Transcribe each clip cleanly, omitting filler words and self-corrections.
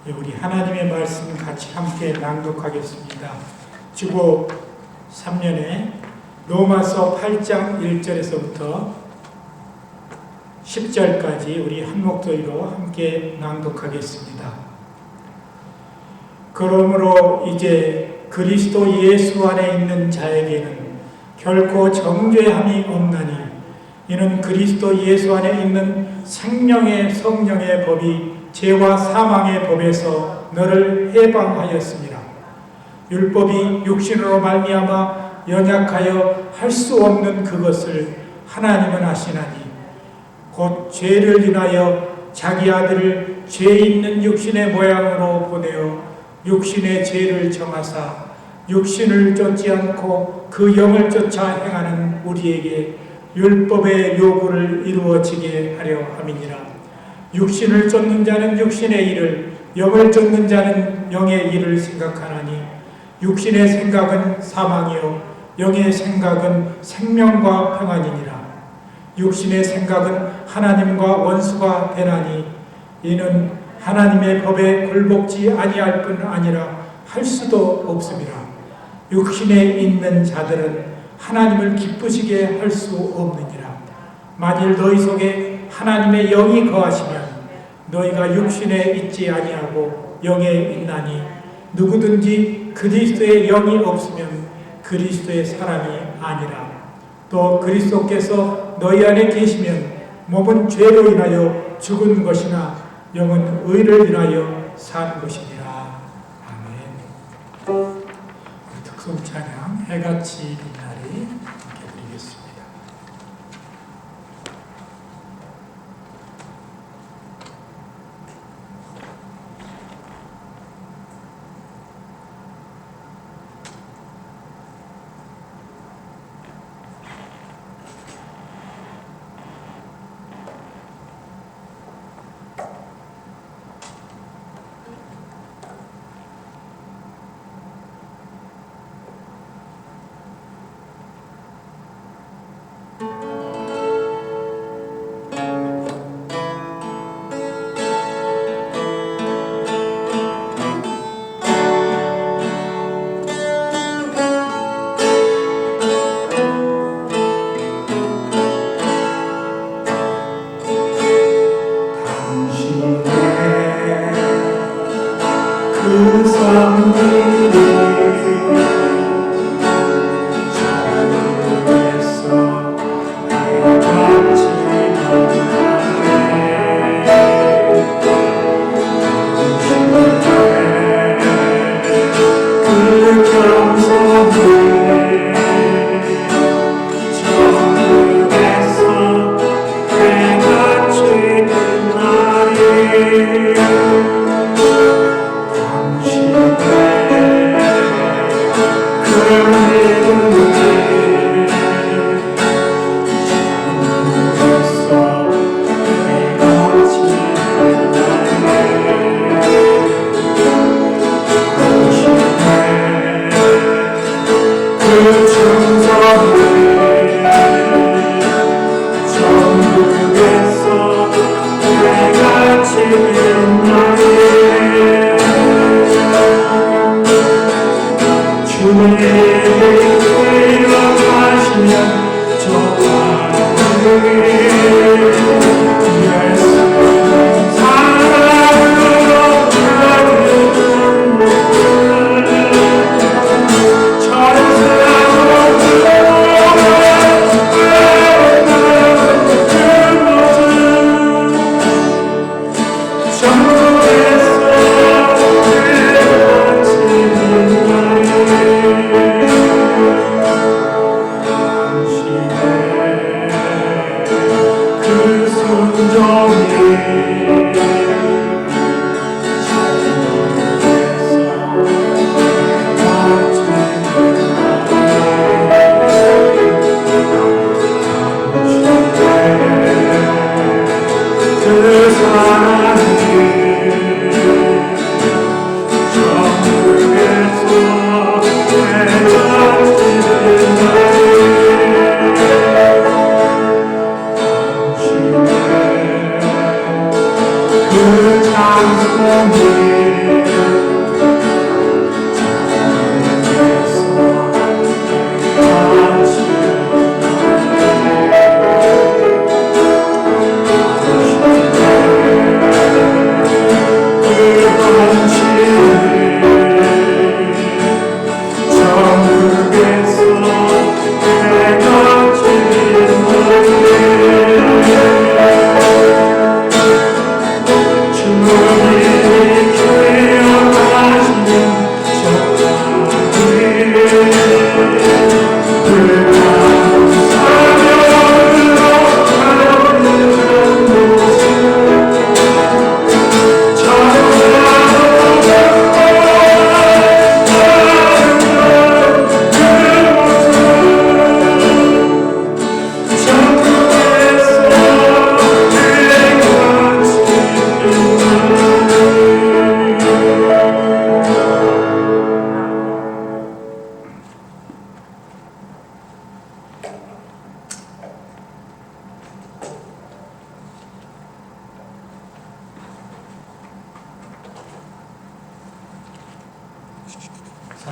우리 하나님의 말씀 같이 함께 낭독하겠습니다. 주고 3년에 로마서 8장 1절에서부터 10절까지 우리 한 목소리로 함께 낭독하겠습니다. 그러므로 이제 그리스도 예수 안에 있는 자에게는 결코 정죄함이 없나니 이는 그리스도 예수 안에 있는 생명의 성령의 법이 죄와 사망의 법에서 너를 해방하였습니다. 율법이 육신으로 말미암아 연약하여 할 수 없는 그것을 하나님은 하시나니 곧 죄를 인하여 자기 아들을 죄 있는 육신의 모양으로 보내어 육신의 죄를 정하사 육신을 쫓지 않고 그 영을 쫓아 행하는 우리에게 율법의 요구를 이루어지게 하려 함이니라. 육신을 쫓는 자는 육신의 일을, 영을 쫓는 자는 영의 일을 생각하나니 육신의 생각은 사망이요 영의 생각은 생명과 평안이니라. 육신의 생각은 하나님과 원수가 되나니 이는 하나님의 법에 굴복지 아니할 뿐 아니라 할 수도 없습니다. 육신에 있는 자들은 하나님을 기쁘시게 할 수 없느니라. 만일 너희 속에 하나님의 영이 거하시면 너희가 육신에 있지 아니하고 영에 있나니 누구든지 그리스도의 영이 없으면 그리스도의 사람이 아니라. 또 그리스도께서 너희 안에 계시면 몸은 죄로 인하여 죽은 것이나 영은 의를 인하여 산 것이니라. 아멘. 특송 찬양 해같이 빛나리 함께 드리겠습니다.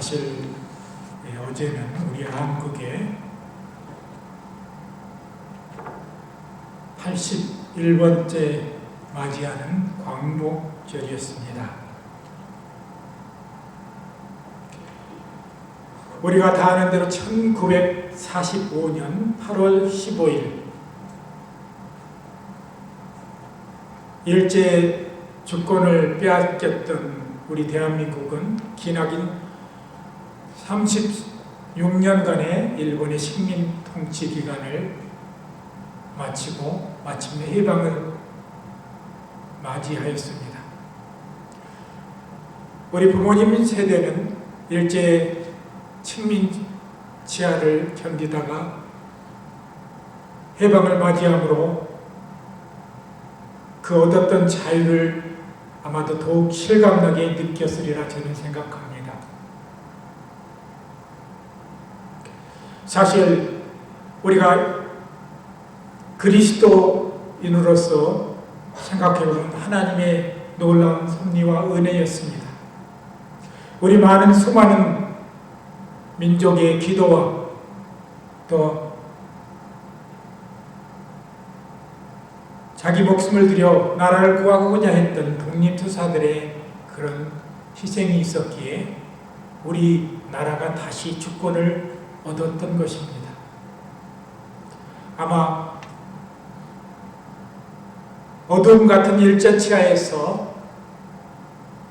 사실 어제는 우리 한국에 81번째 맞이하는 광복절이었습니다. 우리가 다 아는 대로 1945년 8월 15일 일제 주권을 빼앗겼던 우리 대한민국은 기나긴 36년간의 일본의 식민 통치 기간을 마치고 마침내 해방을 맞이하였습니다. 우리 부모님 세대는 일제 식민 지하를 견디다가 해방을 맞이함으로 그 얻었던 자유를 아마도 더욱 실감나게 느꼈으리라 저는 생각합니다. 사실 우리가 그리스도인으로서 생각해보면 하나님의 놀라운 섭리와 은혜였습니다. 우리 수많은 민족의 기도와 또 자기 목숨을 들여 나라를 구하고자 했던 독립투사들의 그런 희생이 있었기에 우리 나라가 다시 주권을 얻었던 것입니다. 아마 어둠 같은 일제치하에서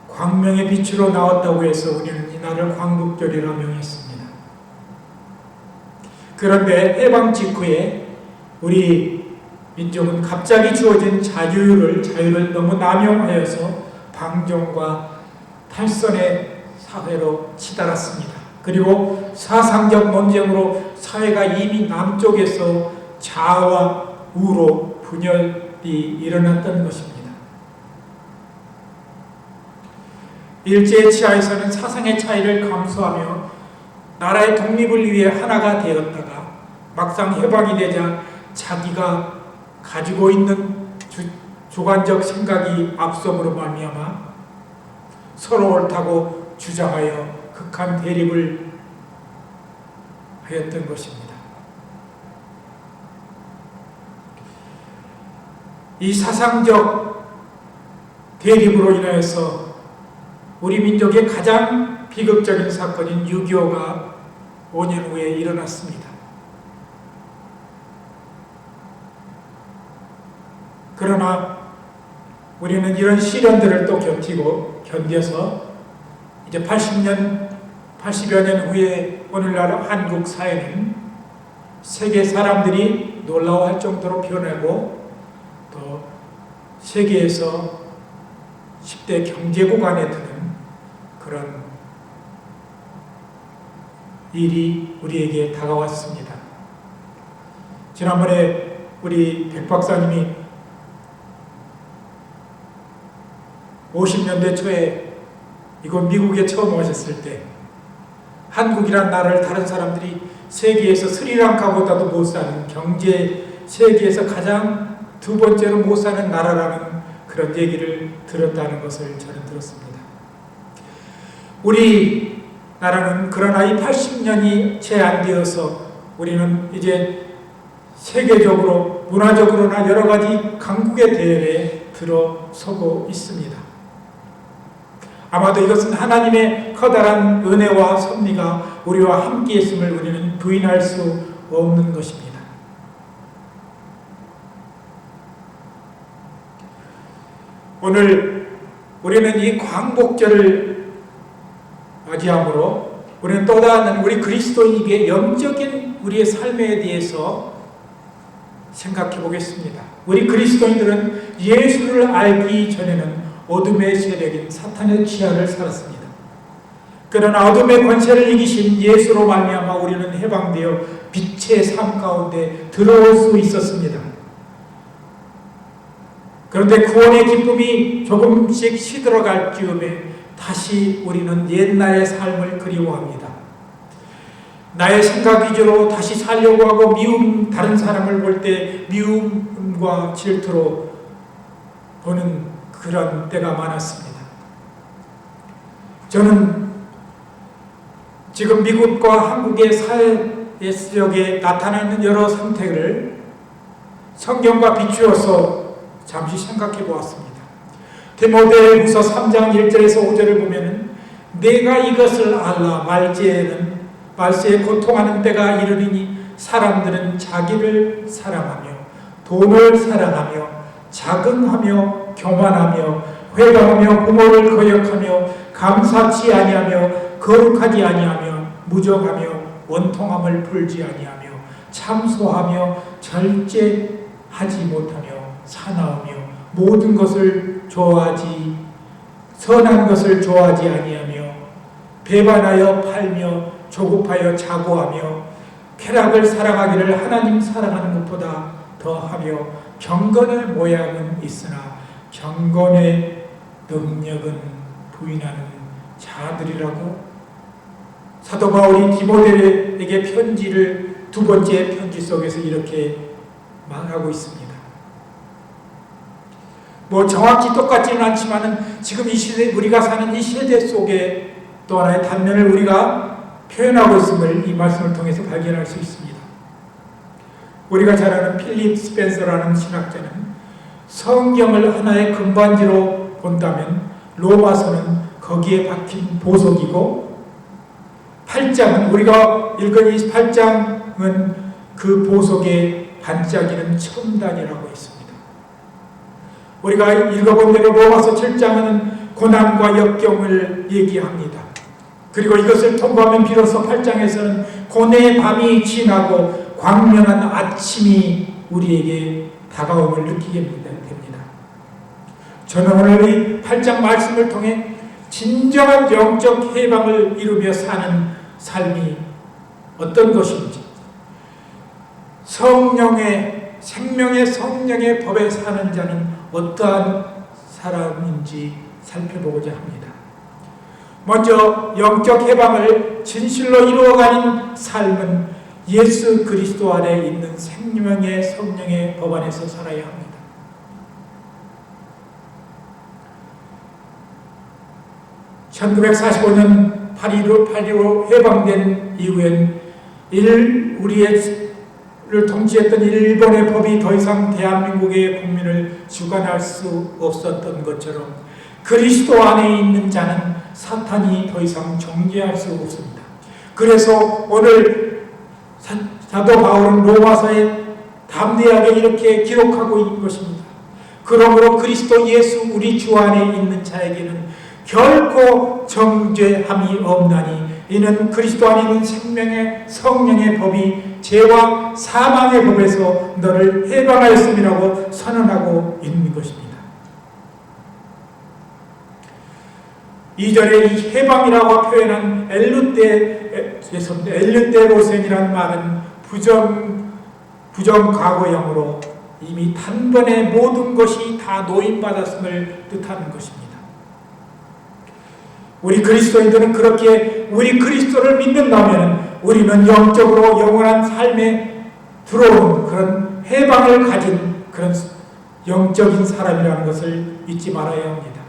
광명의 빛으로 나왔다고 해서 우리는 이날을 광복절이라 명했습니다. 그런데 해방 직후에 우리 민족은 갑자기 주어진 자유를 너무 남용하여서 방종과 탈선의 사회로 치달았습니다. 그리고 사상적 논쟁으로 사회가 이미 남쪽에서 좌와 우로 분열이 일어났던 것입니다. 일제의 치하에서는 사상의 차이를 감수하며 나라의 독립을 위해 하나가 되었다가 막상 해방이 되자 자기가 가지고 있는 주관적 생각이 앞섬으로 말미암아 서로 옳다고 주장하여 극한 대립을 하였던 것입니다. 이 사상적 대립으로 인하여서 우리 민족의 가장 비극적인 사건인 6.25가 5년 후에 일어났습니다. 그러나 우리는 이런 시련들을 또 견뎌서 이제 80여 년 후에 오늘날 한국 사회는 세계 사람들이 놀라워할 정도로 변하고 또 세계에서 10대 경제국 안에 드는 그런 일이 우리에게 다가왔습니다. 지난번에 우리 백 박사님이 50년대 초에 이곳 미국에 처음 오셨을 때 한국이란 나라를 다른 사람들이 세계에서 스리랑카보다도 못 사는 세계에서 가장 두 번째로 못 사는 나라라는 그런 얘기를 들었다는 것을 저는 들었습니다. 우리 나라는 그러나 이 80년이 채 안 되어서 우리는 이제 세계적으로 문화적으로나 여러 가지 강국의 대열에 들어서고 있습니다. 아마도 이것은 하나님의 커다란 은혜와 섭리가 우리와 함께 있음을 우리는 부인할 수 없는 것입니다. 오늘 우리는 이 광복절을 맞이함으로 우리는 또 다른 우리 그리스도인에게 영적인 우리의 삶에 대해서 생각해 보겠습니다. 우리 그리스도인들은 예수를 알기 전에는 어둠의 세력인 사탄의 지하를 살았습니다. 그러나 어둠의 권세를 이기신 예수로 말미암아 우리는 해방되어 빛의 삶 가운데 들어올 수 있었습니다. 그런데 구원의 기쁨이 조금씩 시들어갈 즈음에 다시 우리는 옛날의 삶을 그리워합니다. 나의 생각 위주로 다시 살려고 하고 다른 사람을 볼 때 미움과 질투로 보는 그런 때가 많았습니다. 저는 지금 미국과 한국의 사회 속에 나타나는 여러 상태를 성경과 비추어서 잠시 생각해 보았습니다. 디모데후서 3장 1절에서 5절을 보면은 내가 이것을 알라 말세에 고통하는 때가 이르리니 사람들은 자기를 사랑하며 돈을 사랑하며 자긍하며 교만하며 회방하며 부모를 거역하며 감사치 아니하며 거룩하지 아니하며 무정하며 원통함을 풀지 아니하며 참소하며 절제하지 못하며 사나우며 모든 것을 선한 것을 좋아하지 아니하며 배반하여 팔며 조급하여 자고하며 쾌락을 사랑하기를 하나님 사랑하는 것보다 더하며 경건의 모양은 있으나 경건의 능력은 부인하는 자들이라고 사도 바울이 디모데에게 편지를 두 번째 편지 속에서 이렇게 말하고 있습니다. 정확히 똑같지는 않지만은 지금 이 시대, 우리가 사는 이 세대 속에 또 하나의 단면을 우리가 표현하고 있음을 이 말씀을 통해서 발견할 수 있습니다. 우리가 잘 아는 필립 스펜서라는 신학자는 성경을 하나의 금반지로 본다면 로마서는 거기에 박힌 보석이고 8장은 우리가 읽은 이 8장은 그 보석에 반짝이는 첨단이라고 했습니다. 우리가 읽어본 대로 로마서 7장은 고난과 역경을 얘기합니다. 그리고 이것을 통과하면 비로소 8장에서는 고뇌의 밤이 지나고 광명한 아침이 우리에게 다가옴을 느끼게 됩니다. 저는 오늘 이 8장 말씀을 통해 진정한 영적 해방을 이루며 사는 삶이 어떤 것인지, 성령의 생명의 성령의 법에 사는 자는 어떠한 사람인지 살펴보고자 합니다. 먼저 영적 해방을 진실로 이루어가는 삶은 예수 그리스도 안에 있는 생명의 성령의 법 안에서 살아야 합니다. 1945년 8.15 해방된 이후엔 우리를 통치했던 일본의 법이 더 이상 대한민국의 국민을 주관할 수 없었던 것처럼 그리스도 안에 있는 자는 사탄이 더 이상 정죄할 수 없습니다. 그래서 오늘 사도 바울은 로마서에 담대하게 이렇게 기록하고 있는 것입니다. 그러므로 그리스도 예수 우리 주 안에 있는 자에게는 결코 정죄함이 없나니 이는 그리스도 안에 있는 생명의 성령의 법이 죄와 사망의 법에서 너를 해방하였음이라고 선언하고 있는 것입니다. 2절에 이 해방이라고 표현한 엘르테로센이라는 말은 부정과거형으로 이미 단번에 모든 것이 다 노임받았음을 뜻하는 것입니다. 우리 그리스도인들은 그렇게 우리 그리스도를 믿는다면 우리는 영적으로 영원한 삶에 들어온 그런 해방을 가진 그런 영적인 사람이라는 것을 잊지 말아야 합니다.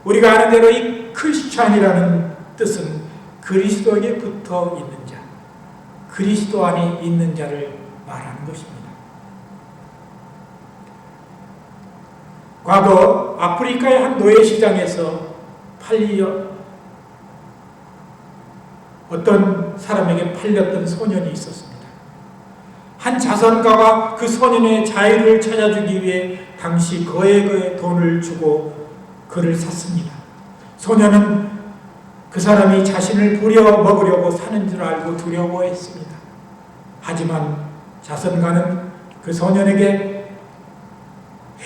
우리가 아는 대로 이 크리스찬이라는 뜻은 그리스도에게 붙어 있는 자, 그리스도 안에 있는 자를 말하는 것입니다. 과거 아프리카의 한 노예시장에서 어떤 사람에게 팔렸던 소년이 있었습니다. 한 자선가가 그 소년의 자유를 찾아주기 위해 당시 거액의 돈을 주고 그를 샀습니다. 소년은 그 사람이 자신을 부려먹으려고 사는 줄 알고 두려워했습니다. 하지만 자선가는 그 소년에게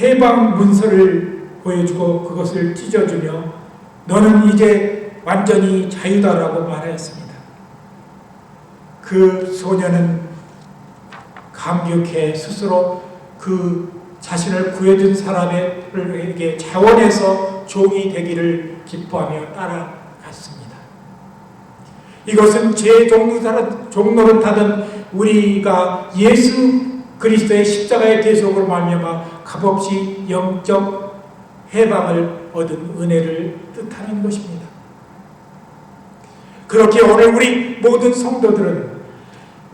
해방 문서를 보여주고 그것을 찢어주며 너는 이제 완전히 자유다라고 말하였습니다. 그 소년은 감격해 스스로 그 자신을 구해준 사람에게 자원해서 종이 되기를 기뻐하며 따라갔습니다. 이것은 제 종로를 타던 우리가 예수 그리스도의 십자가의 대속으로 말미암아 값없이 영적 해방을 얻은 은혜를 뜻하는 것입니다. 그렇게 오늘 우리 모든 성도들은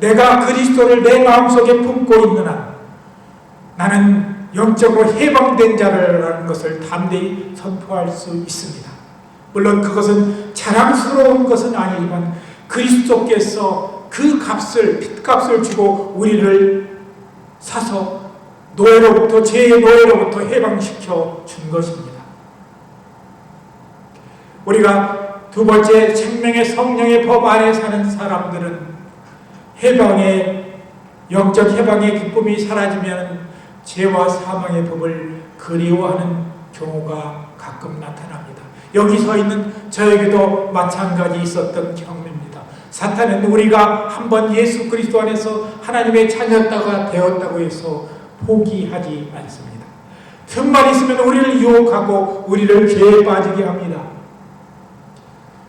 내가 그리스도를 내 마음속에 품고 있는 한 나는 영적으로 해방된 자라는 것을 담대히 선포할 수 있습니다. 물론 그것은 자랑스러운 것은 아니지만 그리스도께서 그 핏값을 주고 우리를 사서 노예로부터, 죄의 노예로부터 해방시켜 준 것입니다. 우리가 두 번째, 생명의 성령의 법 안에 사는 사람들은 영적 해방의 기쁨이 사라지면 죄와 사망의 법을 그리워하는 경우가 가끔 나타납니다. 여기 서 있는 저에게도 마찬가지 있었던 경험입니다. 사탄은 우리가 한번 예수 그리스도 안에서 하나님의 자녀가 되었다고 해서 포기하지 않습니다. 틈만 있으면 우리를 유혹하고 우리를 죄에 빠지게 합니다.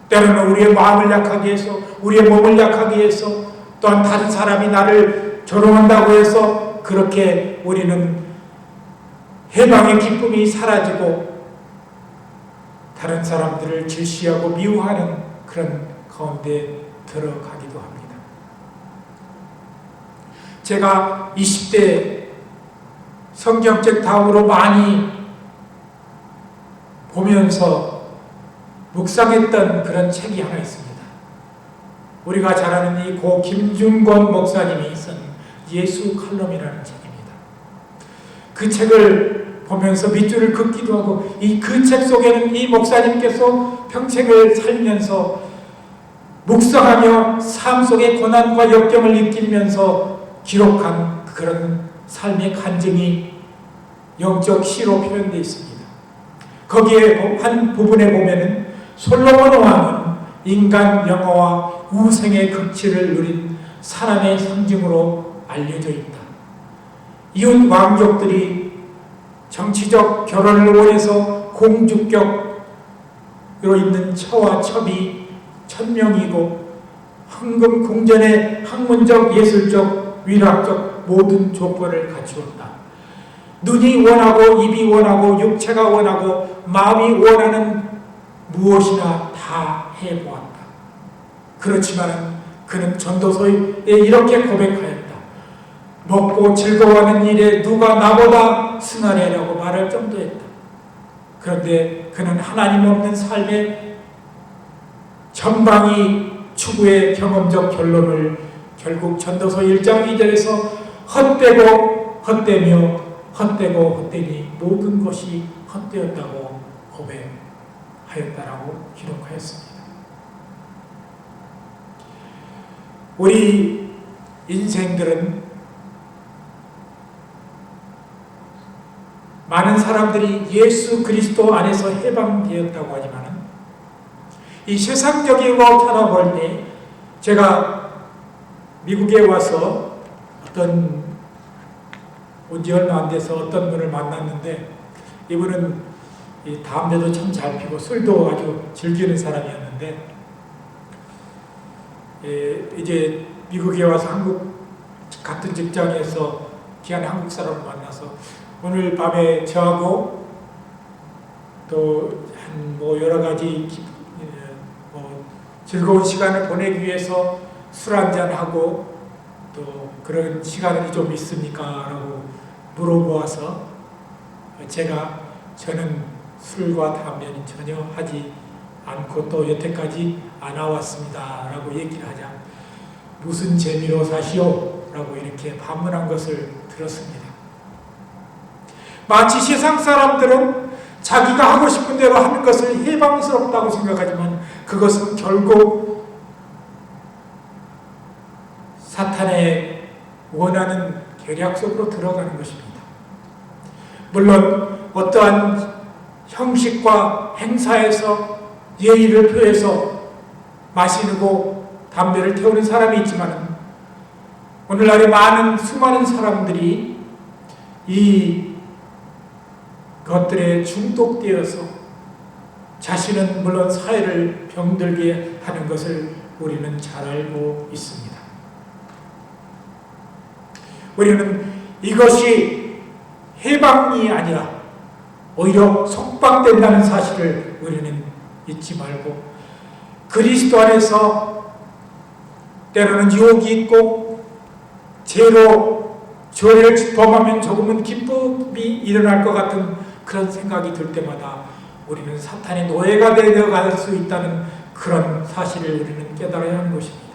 때로는 우리의 마음을 약하게 해서, 우리의 몸을 약하게 해서, 또한 다른 사람이 나를 조롱한다고 해서 그렇게 우리는 해방의 기쁨이 사라지고 다른 사람들을 질시하고 미워하는 그런 가운데 들어가기도 합니다. 제가 20대 성경책 다음으로 많이 보면서 묵상했던 그런 책이 하나 있습니다. 우리가 잘 아는 이 고 김준권 목사님이 쓴 예수 칼럼이라는 책입니다. 그 책을 보면서 밑줄을 긋기도 하고, 그 책 속에는 이 목사님께서 평생을 살면서 묵상하며 삶 속의 고난과 역경을 느끼면서 기록한 그런 삶의 간증이 영적 시로 표현되어 있습니다. 거기에 한 부분에 보면은 솔로몬 왕은 인간 영어와 우생의 극치를 누린 사람의 상징으로 알려져 있다. 이웃 왕족들이 정치적 결혼을 원해서 공주격으로 있는 처와 첩이 천명이고 황금 궁전의 학문적, 예술적, 위락적 모든 조건을 갖추었다. 눈이 원하고 입이 원하고 육체가 원하고 마음이 원하는 무엇이나 다 해보았다. 그렇지만 그는 전도서에 이렇게 고백하였다. 먹고 즐거워하는 일에 누가 나보다 승하리라고 말할 정도였다. 그런데 그는 하나님 없는 삶의 전방위 추구의 경험적 결론을 결국 전도서 1장 2절에서 헛되고 헛되며 헛되고 헛되니 모든 것이 헛되었다고 고백하였다라고 기록하였습니다. 우리 인생들은 많은 사람들이 예수 그리스도 안에서 해방되었다고 하지만 이 세상적인 거 찾아볼 때, 제가 미국에 와서 온 지 얼마 안 돼서 어떤 분을 만났는데, 이분은 담배도 참 잘 피고 술도 아주 즐기는 사람이었는데, 이제 미국에 와서 한국 같은 직장에서 귀한 한국 사람을 만나서 오늘 밤에 저하고 또 여러 가지 즐거운 시간을 보내기 위해서 술 한잔하고 또 그런 시간이 좀 있습니까? 라고 물어보아서 저는 술과 담배는 전혀 하지 않고 또 여태까지 안 와왔습니다 라고 얘기를 하자, 무슨 재미로 사시오? 라고 이렇게 반문한 것을 들었습니다. 마치 세상 사람들은 자기가 하고 싶은 대로 하는 것을 해방스럽다고 생각하지만 그것은 결국 사탄의 원하는 계략 속으로 들어가는 것입니다. 물론 어떠한 형식과 행사에서 예의를 표해서 마시고 담배를 태우는 사람이 있지만, 오늘날의 수많은 사람들이 이 것들에 중독되어서 자신은 물론 사회를 병들게 하는 것을 우리는 잘 알고 있습니다. 우리는 이것이 해방이 아니라 오히려 속박된다는 사실을 우리는 잊지 말고, 그리스도 안에서 때로는 유혹이 있고 죄로 죄를 범하면 조금은 기쁨이 일어날 것 같은 그런 생각이 들 때마다 우리는 사탄의 노예가 되어갈 수 있다는 그런 사실을 우리는 깨달아야 하는 것입니다.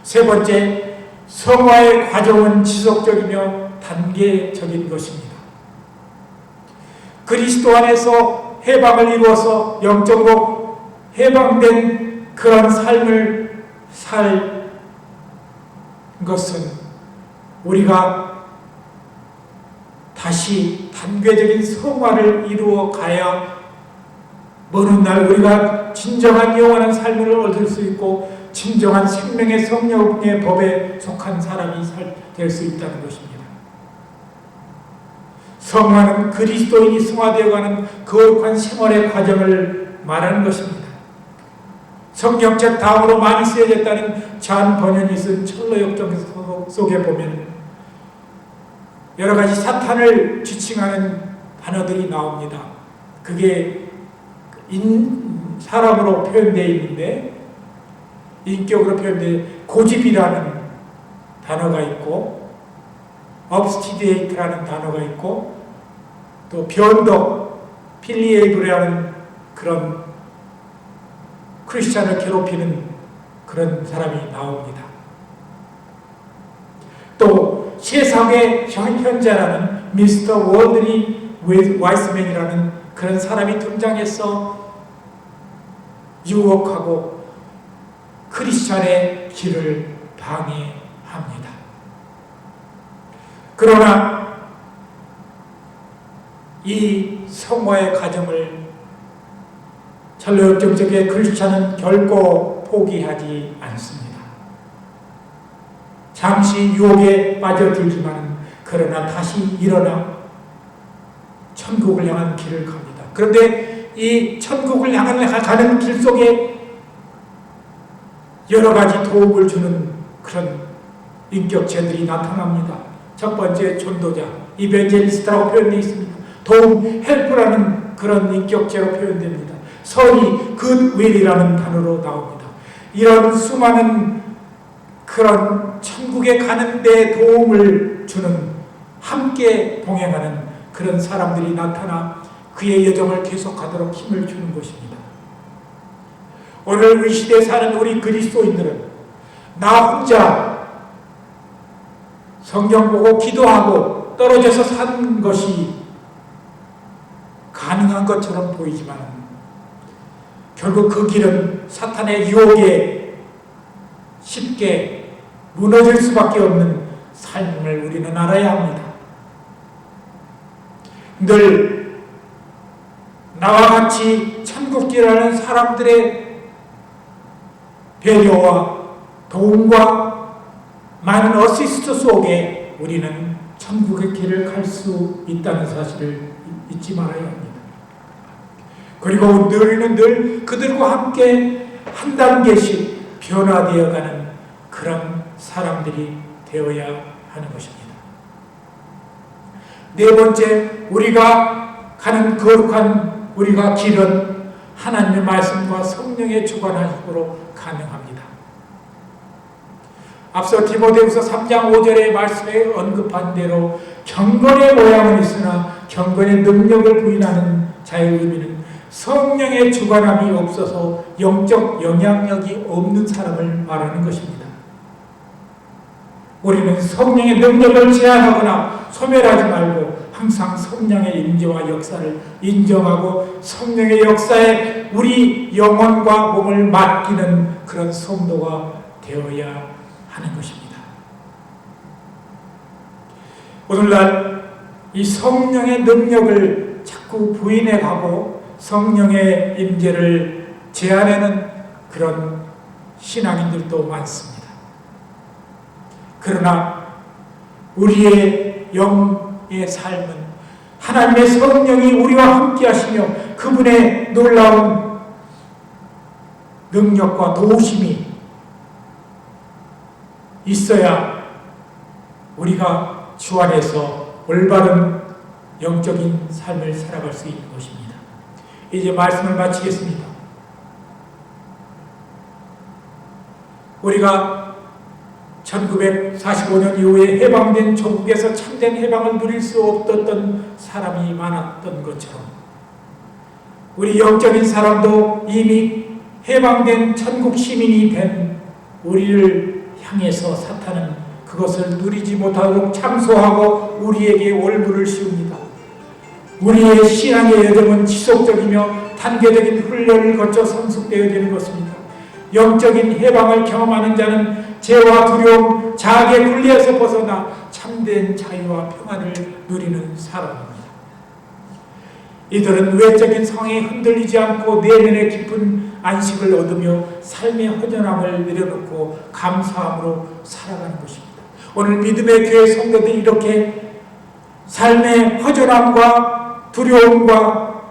세 번째, 성화의 과정은 지속적이며 단계적인 것입니다. 그리스도 안에서 해방을 이루어서 영적으로 해방된 그런 삶을 살 것은 우리가 다시 단계적인 성화를 이루어 가야 먼 훗날 우리가 진정한 영원한 삶을 얻을 수 있고 진정한 생명의 성령의 법에 속한 사람이 될 수 있다는 것입니다. 성화는 그리스도인이 성화되어가는 거룩한 생활의 과정을 말하는 것입니다. 성경책 다음으로 많이 쓰여졌다는 잔 번연이 쓴 철로역정 속에 보면 여러 가지 사탄을 지칭하는 단어들이 나옵니다. 그게 사람으로 표현되어 있는데 인격으로 표현되어 고집이라는 단어가 있고 obstidate라는 단어가 있고 또 변덕, 필리에이브라는 그런 크리스찬을 괴롭히는 그런 사람이 나옵니다. 또 세상의 현자라는 미스터 월드리 와이스맨이라는 그런 사람이 등장해서 유혹하고 크리스찬의 길을 방해합니다. 그러나 이 성화의 과정을 철로역정적의 크리스찬은 결코 포기하지 않습니다. 잠시 유혹에 빠져들지만 그러나 다시 일어나 천국을 향한 길을 갑니다. 그런데 이 천국을 향한 가는 길 속에 여러 가지 도움을 주는 그런 인격체들이 나타납니다. 첫 번째 전도자, 이벤젤리스트라고 표현되어 있습니다. 도움, 헬프라는 그런 인격체로 표현됩니다. 선이, 굿윌이라는 단어로 나옵니다. 이런 수많은 그런 천국에 가는 데 도움을 주는 함께 동행하는 그런 사람들이 나타나 그의 여정을 계속하도록 힘을 주는 것입니다. 오늘 우리 시대에 사는 우리 그리스도인들은 나 혼자 성경 보고 기도하고 떨어져서 산 것이 가능한 것처럼 보이지만 결국 그 길은 사탄의 유혹에 쉽게 무너질 수밖에 없는 삶을 우리는 알아야 합니다. 늘 나와 같이 천국길하는 사람들의 배려와 도움과 많은 어시스트 속에 우리는 천국의 길을 갈 수 있다는 사실을 잊지 말아야 합니다. 그리고 우리는 늘 그들과 함께 한 단계씩 변화되어가는 그런 사람들이 되어야 하는 것입니다. 네 번째, 우리가 가는 거룩한 우리가 길은 하나님의 말씀과 성령의 주관하심으로 가능합니다. 앞서 디모데후서 3장 5절의 말씀에 언급한 대로 경건의 모양은 있으나 경건의 능력을 부인하는 자의 의미는 성령의 주관함이 없어서 영적 영향력이 없는 사람을 말하는 것입니다. 우리는 성령의 능력을 제한하거나 소멸하지 말고 항상 성령의 임재와 역사를 인정하고 성령의 역사에 우리 영혼과 몸을 맡기는 그런 성도가 되어야 하는 것입니다. 오늘날 이 성령의 능력을 자꾸 부인해가고 성령의 임재를 제한하는 그런 신앙인들도 많습니다. 그러나 우리의 영의 삶은 하나님의 성령이 우리와 함께 하시며 그분의 놀라운 능력과 도우심이 있어야 우리가 주 안에서 올바른 영적인 삶을 살아갈 수 있는 것입니다. 이제 말씀을 마치겠습니다. 우리가 1945년 이후에 해방된 조국에서 참된 해방을 누릴 수 없었던 사람이 많았던 것처럼 우리 영적인 사람도 이미 해방된 천국 시민이 된 우리를 향해서 사탄은 그것을 누리지 못하고 참소하고 우리에게 올무를 씌웁니다. 우리의 신앙의 여정은 지속적이며 단계적인 훈련을 거쳐 성숙되어지는 것입니다. 영적인 해방을 경험하는 자는 죄와 두려움, 자학의 굴레에서 벗어나 참된 자유와 평안을 누리는 사람입니다. 이들은 외적인 성에 흔들리지 않고 내면의 깊은 안식을 얻으며 삶의 허전함을 내려놓고 감사함으로 살아가는 것입니다. 오늘 믿음의 교회 성도들이 이렇게 삶의 허전함과 두려움과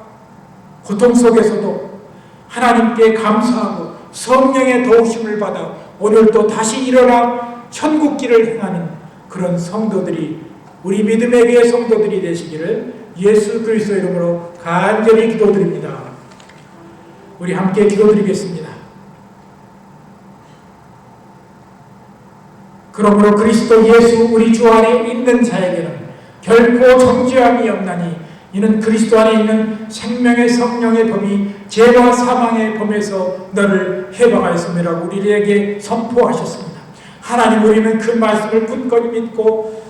고통 속에서도 하나님께 감사하고 성령의 도우심을 받아 오늘도 다시 일어나 천국길을 행하는 그런 성도들이 우리 믿음의 교회 성도들이 되시기를 예수 그리스도 이름으로 간절히 기도드립니다. 우리 함께 기도드리겠습니다. 그러므로 그리스도 예수 우리 주 안에 있는 자에게는 결코 정죄함이 없나니 이는 그리스도 안에 있는 생명의 성령의 범이 죄와 사망의 범에서 너를 해방하였음이라고 우리에게 선포하셨습니다. 하나님, 우리는 그 말씀을 굳건히 믿고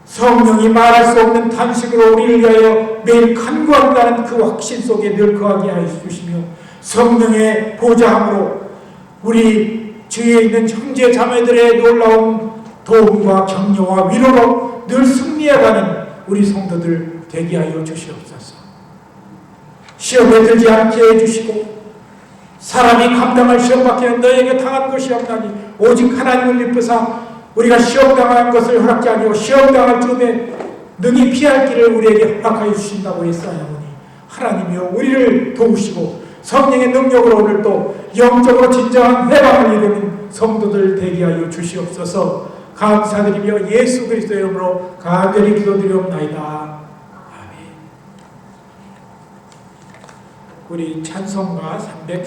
성령이 말할 수 없는 탄식으로 우리를 위하여 매일 간구한다는 그 확신 속에 늘 거하게 하여 주시며 성령의 보좌함으로 우리 주위에 있는 형제 자매들의 놀라운 도움과 격려와 위로로 늘 승리해가는 우리 성도들 되게 하여 주시옵소서. 시험에 들지 않게 해주시고 사람이 감당할 시험밖에 너에게 당한 것이 없나니 오직 하나님을 믿으사 우리가 시험당한 것을 허락지 아니고 시험당할 즈음에 능히 피할 길을 우리에게 허락하여 주신다고 했사오니 하나님이여 우리를 도우시고 성령의 능력으로 오늘 또 영적으로 진정한 해방을 이루는 성도들 되게 하여 주시옵소서. 감사드리며 예수 그리스도의 이름으로 간절히 기도드리옵나이다. 아멘. 우리 찬송가 304